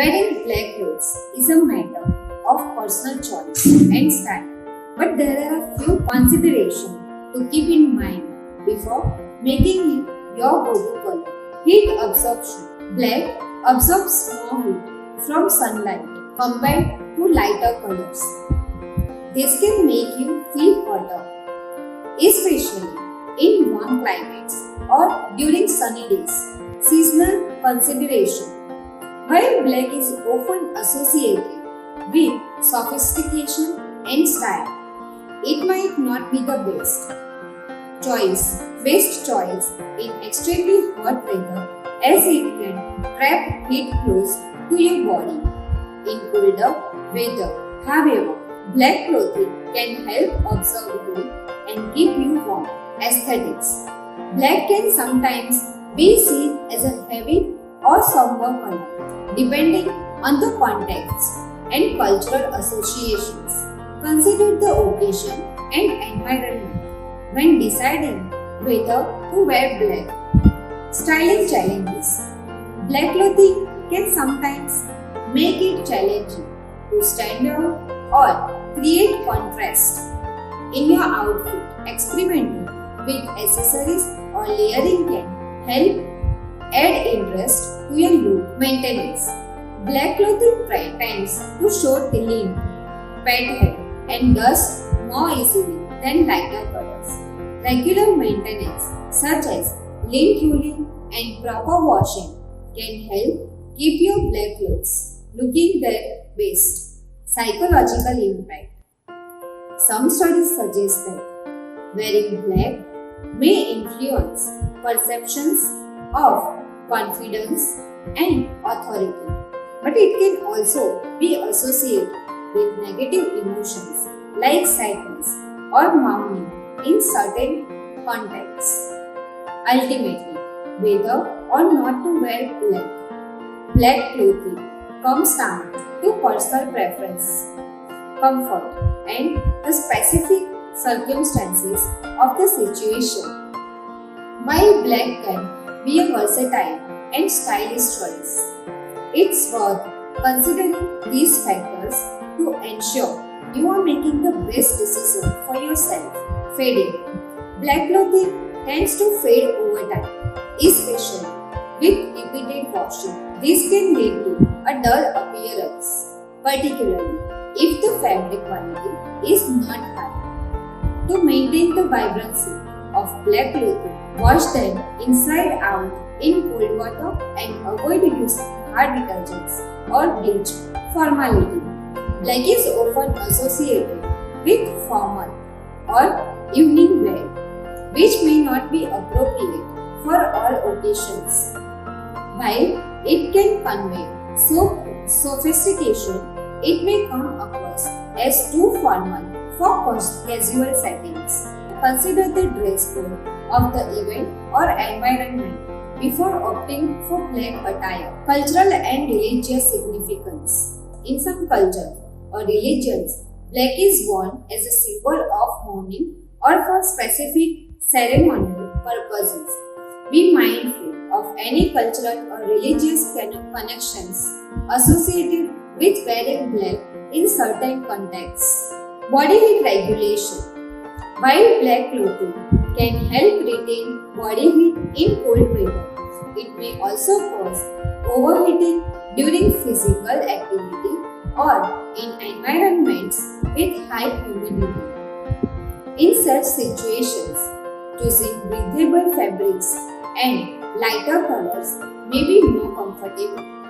Wearing black clothes is a matter of personal choice and style, but there are a few considerations to keep in mind before making it your go-to color. Heat absorption. Black absorbs more heat from sunlight compared to lighter colors. This can make you feel hotter, especially in warm climates or during sunny days. Seasonal consideration. While black is often associated with sophistication and style, it might not be the best choice in extremely hot weather as it can trap heat close to your body. In colder weather, however, black clothing can help absorb heat and keep you warm. Aesthetics. Black can sometimes be seen as a heavy or somber color, depending on the context and cultural associations. Consider the occasion and environment when deciding whether to wear black. Styling challenges. Black clothing can sometimes make it challenging to stand out or create contrast in your outfit. Experimenting with accessories or layering can help add interest to your look. Maintenance. Black clothing tends to show thin, pet hair and dust more easily than lighter colors. Regular maintenance such as lint rolling and proper washing can help keep your black clothes looking their best. Psychological impact. Some studies suggest that wearing black may influence perceptions of confidence and authority, but it can also be associated with negative emotions like sadness or mourning in certain contexts. Ultimately, whether or not to wear black clothing comes down to personal preference, comfort, and the specific circumstances of the situation. While black can be a versatile and stylish choice, it's worth considering these factors to ensure you are making the best decision for yourself. Fading. Black clothing tends to fade over time, especially with repeated washing. This can lead to a dull appearance, particularly if the fabric quality is not high. To maintain the vibrancy of black clothing, wash them inside out in cold water and avoid using hard detergents or bleach. Formality. Black is often associated with formal or evening wear, which may not be appropriate for all occasions. While it can convey sophistication, it may come across as too formal for casual settings. Consider the dress code of the event or environment before opting for black attire. Cultural and religious significance. In some cultures or religions, black is worn as a symbol of mourning or for specific ceremonial purposes. Be mindful of any cultural or religious connections associated with wearing black in certain contexts. Body heat regulation. While black clothing can help retain body heat in cold weather, it may also cause overheating during physical activity or in environments with high humidity. In such situations, choosing breathable fabrics and lighter colors may be more comfortable.